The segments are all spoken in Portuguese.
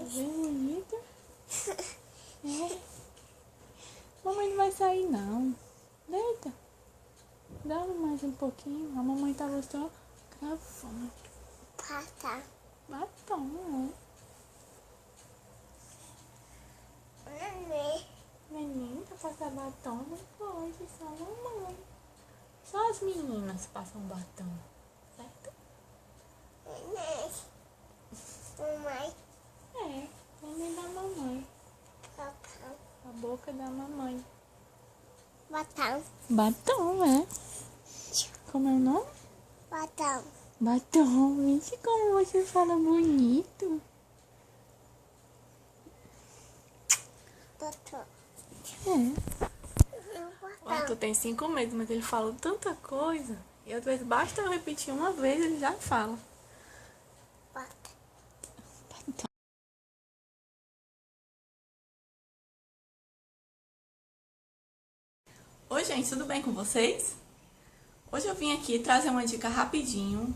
bem bonita. É. Mamãe não vai sair não. Deita. Dá mais um pouquinho. A mamãe tá gostando. Gravando. Pata. Batom, né? Neném, pra passar batom não pode, só a mamãe. Só as meninas passam batom, certo? Mamãe. É, neném da mamãe. Batom. A boca da mamãe. Batom. Batom, é? Como é o nome? Batom. Batom. Gente, como você fala bonito. Batom. É. O Arthur Batom. tem 5 meses, mas ele fala tanta coisa. E às vezes basta eu repetir uma vez, ele já fala. Batom. Batom. Oi, gente, tudo bem com vocês? Hoje eu vim aqui trazer uma dica rapidinho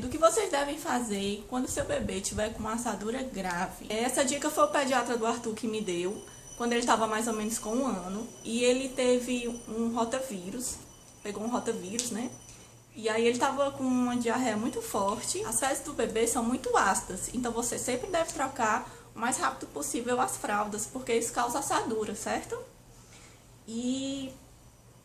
do que vocês devem fazer quando seu bebê tiver com uma assadura grave. Essa dica foi o pediatra do Arthur que me deu, quando ele estava mais ou menos com 1 ano, e ele teve um rotavírus, pegou um rotavírus, né? E aí ele estava com uma diarreia muito forte. As fezes do bebê são muito ácidas, então você sempre deve trocar o mais rápido possível as fraldas, porque isso causa assadura, certo?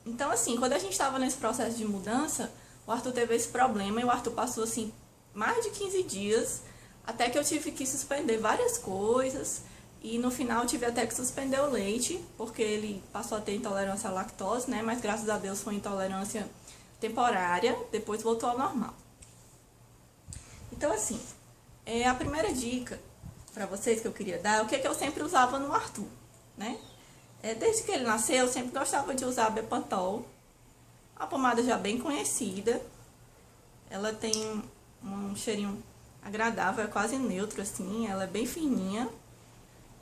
Então, assim, quando a gente estava nesse processo de mudança, o Arthur teve esse problema e o Arthur passou, assim, mais de 15 dias, até que eu tive que suspender várias coisas e no final tive até que suspender o leite, porque ele passou a ter intolerância à lactose, né? Mas graças a Deus foi intolerância temporária, depois voltou ao normal. Então, assim, a primeira dica para vocês que eu queria dar é o que eu sempre usava no Arthur, né? Desde que ele nasceu, eu sempre gostava de usar a Bepantol, uma pomada já bem conhecida. Ela tem um cheirinho agradável, é quase neutro assim, ela é bem fininha.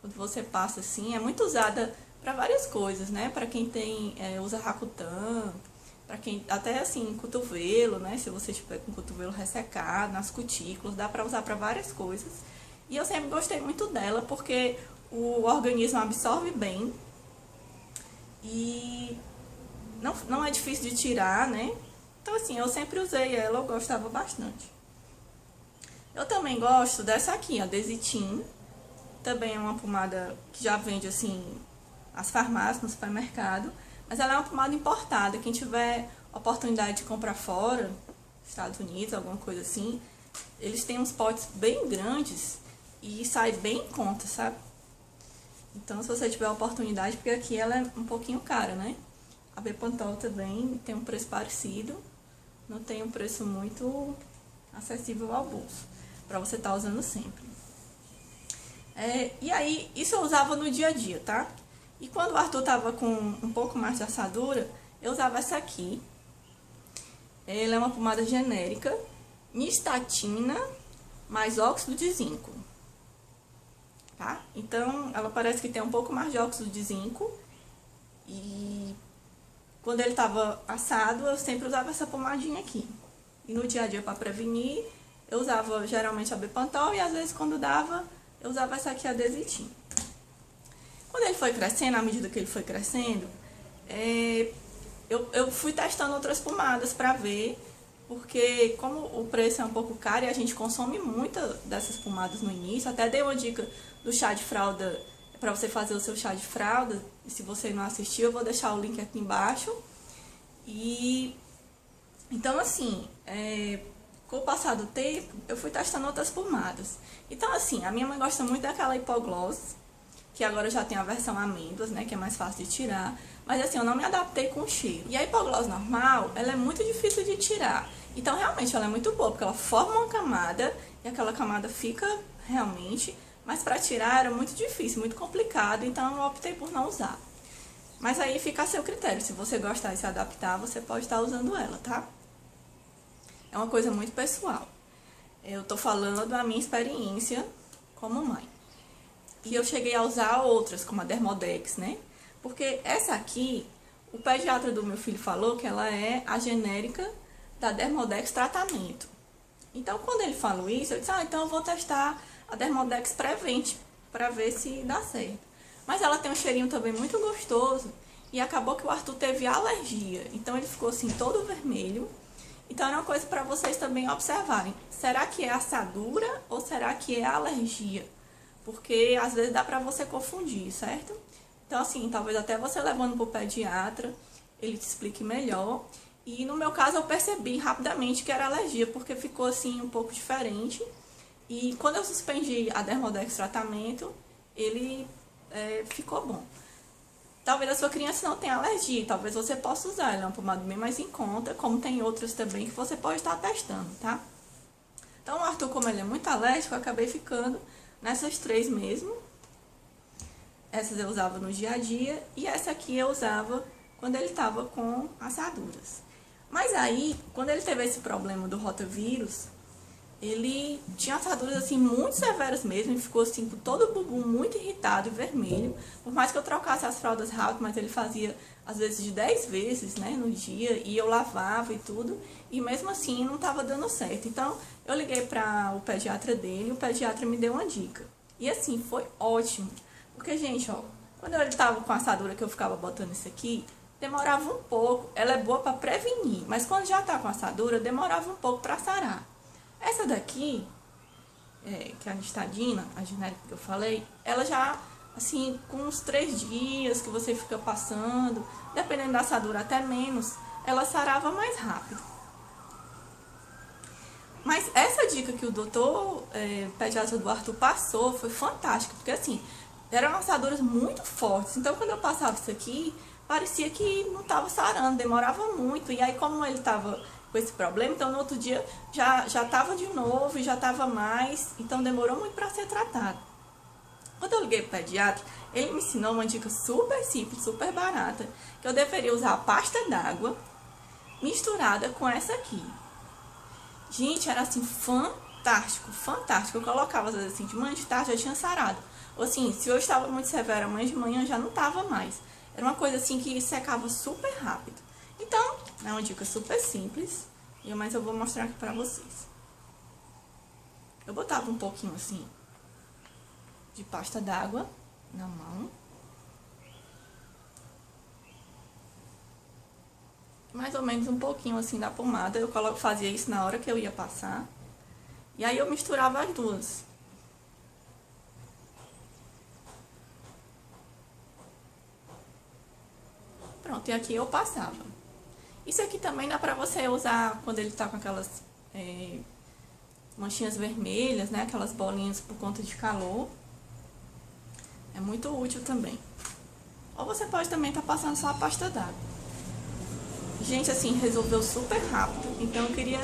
Quando você passa assim, é muito usada para várias coisas, né? Para quem usa Rakutan, para quem até assim cotovelo, né? Se você estiver com o cotovelo ressecado, nas cutículas, dá para usar para várias coisas. E eu sempre gostei muito dela porque o organismo absorve bem. E não é difícil de tirar, né? Então, assim, eu sempre usei ela, eu gostava bastante. Eu também gosto dessa aqui, a Desitin. Também é uma pomada que já vende, assim, nas farmácias, no supermercado. Mas ela é uma pomada importada. Quem tiver oportunidade de comprar fora, Estados Unidos, alguma coisa assim, eles têm uns potes bem grandes e sai bem em conta, sabe? Então, se você tiver a oportunidade, porque aqui ela é um pouquinho cara, né? A Bepantol também tem um preço parecido, não tem um preço muito acessível ao bolso, pra você estar usando sempre. E aí, isso eu usava no dia a dia, tá? E quando o Arthur tava com um pouco mais de assadura, eu usava essa aqui. Ela é uma pomada genérica, nistatina mais óxido de zinco. Tá? Então, ela parece que tem um pouco mais de óxido de zinco. E quando ele estava assado, eu sempre usava essa pomadinha aqui. E no dia a dia, para prevenir, eu usava geralmente a Bepantol e às vezes quando dava, eu usava essa aqui, a Desitin. Quando ele foi crescendo, à medida que ele foi crescendo, eu fui testando outras pomadas para ver, porque como o preço é um pouco caro e a gente consome muita dessas pomadas no início, até dei uma dica do chá de fralda, para você fazer o seu chá de fralda, e se você não assistiu, eu vou deixar o link aqui embaixo. Então, assim, com o passar do tempo, eu fui testando outras pomadas. Então, assim, a minha mãe gosta muito daquela Hipogloss, que agora já tem a versão amêndoas, né, que é mais fácil de tirar. Mas, assim, eu não me adaptei com o cheiro. E a Hipogloss normal, ela é muito difícil de tirar. Então, realmente, ela é muito boa, porque ela forma uma camada, e aquela camada fica realmente... Mas pra tirar era muito difícil, muito complicado, então eu optei por não usar. Mas aí fica a seu critério, se você gostar e se adaptar, você pode estar usando ela, tá? É uma coisa muito pessoal. Eu tô falando da minha experiência como mãe. E eu cheguei a usar outras, como a Dermodex, né? Porque essa aqui, o pediatra do meu filho falou que ela é a genérica da Dermodex tratamento. Então, quando ele falou isso, eu disse, então eu vou testar a Dermodex Prevent, pra ver se dá certo. Mas ela tem um cheirinho também muito gostoso e acabou que o Arthur teve alergia. Então ele ficou assim todo vermelho. Então é uma coisa para vocês também observarem. Será que é assadura ou será que é alergia? Porque às vezes dá pra você confundir, certo? Então assim, talvez até você levando pro pediatra, ele te explique melhor. E no meu caso eu percebi rapidamente que era alergia, porque ficou assim um pouco diferente. E quando eu suspendi a Dermodex tratamento, ele ficou bom. Talvez a sua criança não tenha alergia, talvez você possa usar, ela é uma pomada bem mais em conta, como tem outras também que você pode estar testando, tá? Então o Arthur, como ele é muito alérgico, eu acabei ficando nessas 3 mesmo. Essas eu usava no dia a dia e essa aqui eu usava quando ele estava com assaduras. Mas aí, quando ele teve esse problema do rotavírus, ele tinha assaduras assim muito severas mesmo e ficou assim com todo o bumbum muito irritado e vermelho. Por mais que eu trocasse as fraldas rápido, mas ele fazia às vezes de 10 vezes, né, no dia, e eu lavava e tudo, e mesmo assim não estava dando certo. Então eu liguei para o pediatra dele, e o pediatra me deu uma dica. E assim, foi ótimo. Porque, gente, ó, quando ele tava com a assadura que eu ficava botando isso aqui, demorava um pouco. Ela é boa para prevenir, mas quando já tá com assadura, demorava um pouco para sarar. Essa daqui, que é a Nistadina, a genérica que eu falei, ela já, assim, com uns 3 dias que você fica passando, dependendo da assadura até menos, ela sarava mais rápido. Mas essa dica que o doutor pediatra do Arthur passou foi fantástica, porque assim, eram assaduras muito fortes. Então quando eu passava isso aqui, parecia que não estava sarando, demorava muito. E aí como ele estava com esse problema, então no outro dia já estava de novo e já estava mais. Então demorou muito para ser tratado. Quando eu liguei para o pediatra, ele me ensinou uma dica super simples, super barata, que eu deveria usar a pasta d'água misturada com essa aqui. Gente, era assim, fantástico, fantástico. Eu colocava às vezes assim, de manhã, de tarde já tinha sarado. Ou assim, se hoje estava muito severa, amanhã de manhã já não estava mais. Era uma coisa assim que secava super rápido. Então, é uma dica super simples, mas eu vou mostrar aqui pra vocês. Eu botava um pouquinho assim de pasta d'água na mão. Mais ou menos um pouquinho assim da pomada. Eu fazia isso na hora que eu ia passar. E aí eu misturava as duas. Pronto, e aqui eu passava. Isso aqui também dá pra você usar quando ele tá com aquelas manchinhas vermelhas, né? Aquelas bolinhas por conta de calor. É muito útil também. Ou você pode também estar passando só a pasta d'água. Gente, assim, resolveu super rápido. Então eu queria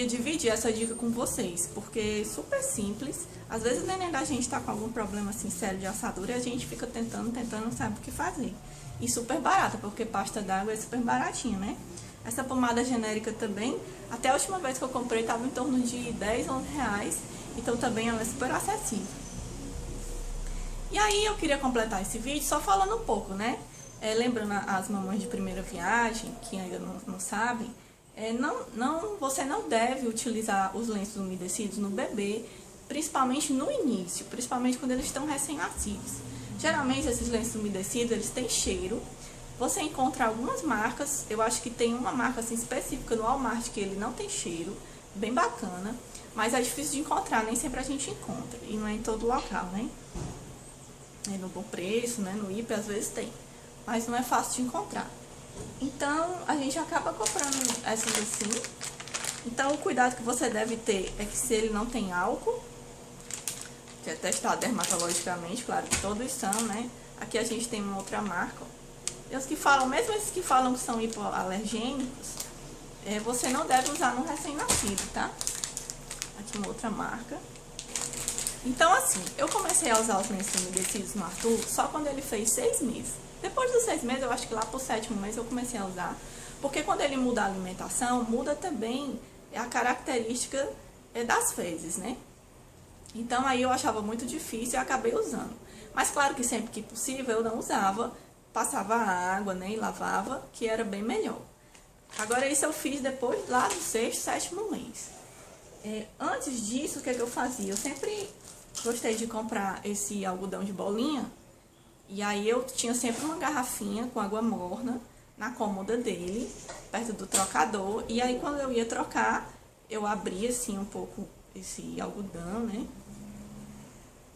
dividir essa dica com vocês, porque é super simples. Às vezes o neném da gente tá com algum problema assim sério de assadura e a gente fica tentando, não sabe o que fazer. E super barata, porque pasta d'água é super baratinha, né? Essa pomada genérica também, até a última vez que eu comprei tava em torno de 10, 11 reais. Então também ela é super acessível. E aí eu queria completar esse vídeo só falando um pouco, né? Lembrando as mamães de primeira viagem, que ainda não sabem, você não deve utilizar os lenços umedecidos no bebê, principalmente no início, principalmente quando eles estão recém-nascidos. Geralmente esses lenços umedecidos, eles têm cheiro. Você encontra algumas marcas, eu acho que tem uma marca assim específica no Walmart que ele não tem cheiro, bem bacana, mas é difícil de encontrar, nem sempre a gente encontra, e não é em todo local, né? No Bom Preço, né? No IP às vezes tem, mas não é fácil de encontrar. Então a gente acaba comprando essas assim. Então o cuidado que você deve ter é que se ele não tem álcool, que é testado dermatologicamente, claro que todos são, né? Aqui a gente tem uma outra marca. E os que falam, mesmo esses que falam que são hipoalergênicos, você não deve usar no recém-nascido, tá? Aqui uma outra marca. Então assim, eu comecei a usar os lenços umedecidos no Arthur só quando ele fez 6 meses. Depois dos 6 meses, eu acho que lá pro 7º mês eu comecei a usar. Porque quando ele muda a alimentação, muda também a característica das fezes, né? Então aí eu achava muito difícil e acabei usando. Mas claro que sempre que possível eu não usava, passava água, né, e lavava, que era bem melhor. Agora isso eu fiz depois lá do 6º, 7º mês. Antes disso, o que é que eu fazia? Eu sempre gostei de comprar esse algodão de bolinha. E aí eu tinha sempre uma garrafinha com água morna na cômoda dele, perto do trocador. E aí quando eu ia trocar, eu abria assim um pouco esse algodão, né?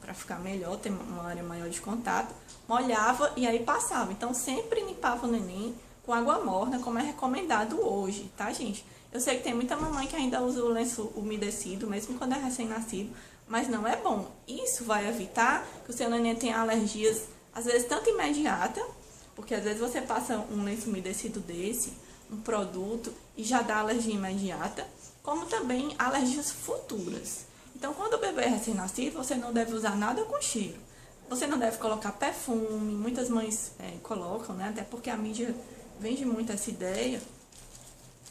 Pra ficar melhor, ter uma área maior de contato. Molhava e aí passava. Então sempre limpava o neném com água morna, como é recomendado hoje, tá, gente? Eu sei que tem muita mamãe que ainda usa o lenço umedecido, mesmo quando é recém-nascido, mas não é bom. Isso vai evitar que o seu neném tenha alergias, às vezes tanto imediata, porque às vezes você passa um lenço umedecido desse, um produto, e já dá alergia imediata, como também alergias futuras. Então, quando o bebê é recém-nascido, você não deve usar nada com cheiro. Você não deve colocar perfume, muitas mães colocam, né? Até porque a mídia vende muito essa ideia.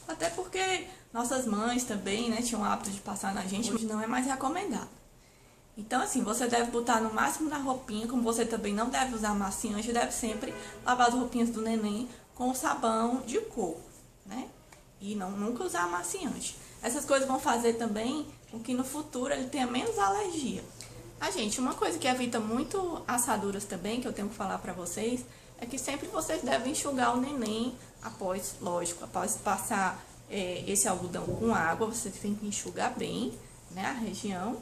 Até porque nossas mães também, né, tinham o hábito de passar na gente, hoje não é mais recomendado. Então, assim, você deve botar no máximo na roupinha, como você também não deve usar amaciante, deve sempre lavar as roupinhas do neném com sabão de coco, né? E nunca usar amaciante. Essas coisas vão fazer também com que no futuro ele tenha menos alergia. Gente, uma coisa que evita muito assaduras também, que eu tenho que falar pra vocês, é que sempre vocês devem enxugar o neném após passar esse algodão com água, você tem que enxugar bem, né, a região.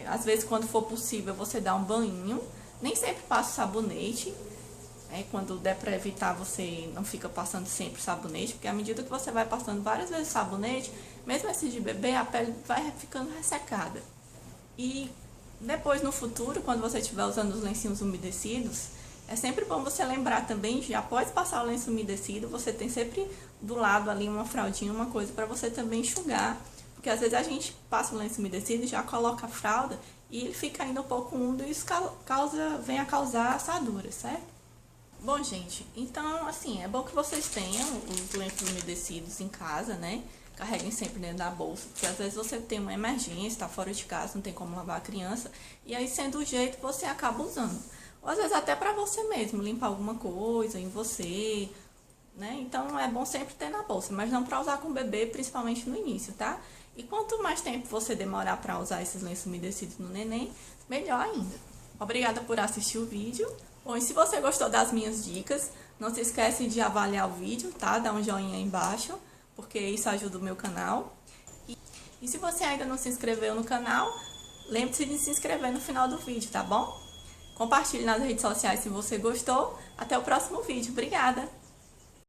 Às vezes, quando for possível, você dá um banho. Nem sempre passa sabonete. Quando der pra evitar, você não fica passando sempre sabonete, porque à medida que você vai passando várias vezes sabonete, mesmo esse de bebê, a pele vai ficando ressecada. E depois, no futuro, quando você estiver usando os lencinhos umedecidos, é sempre bom você lembrar também de, após passar o lenço umedecido, você tem sempre do lado ali uma fraldinha, uma coisa para você também enxugar. Porque às vezes a gente passa o lenço umedecido e já coloca a fralda e ele fica ainda um pouco úmido e isso vem a causar assaduras, certo? Bom, gente, então, assim, é bom que vocês tenham os lenços umedecidos em casa, né? Carreguem sempre dentro da bolsa, porque às vezes você tem uma emergência, tá fora de casa, não tem como lavar a criança, e aí, sendo o jeito, você acaba usando. Ou às vezes até pra você mesmo, limpar alguma coisa em você, né? Então, é bom sempre ter na bolsa, mas não pra usar com o bebê, principalmente no início, tá? E quanto mais tempo você demorar pra usar esses lenços umedecidos no neném, melhor ainda. Obrigada por assistir o vídeo. Bom, e se você gostou das minhas dicas, não se esquece de avaliar o vídeo, tá? Dá um joinha aí embaixo, porque isso ajuda o meu canal. E se você ainda não se inscreveu no canal, lembre-se de se inscrever no final do vídeo, tá bom? Compartilhe nas redes sociais se você gostou. Até o próximo vídeo. Obrigada!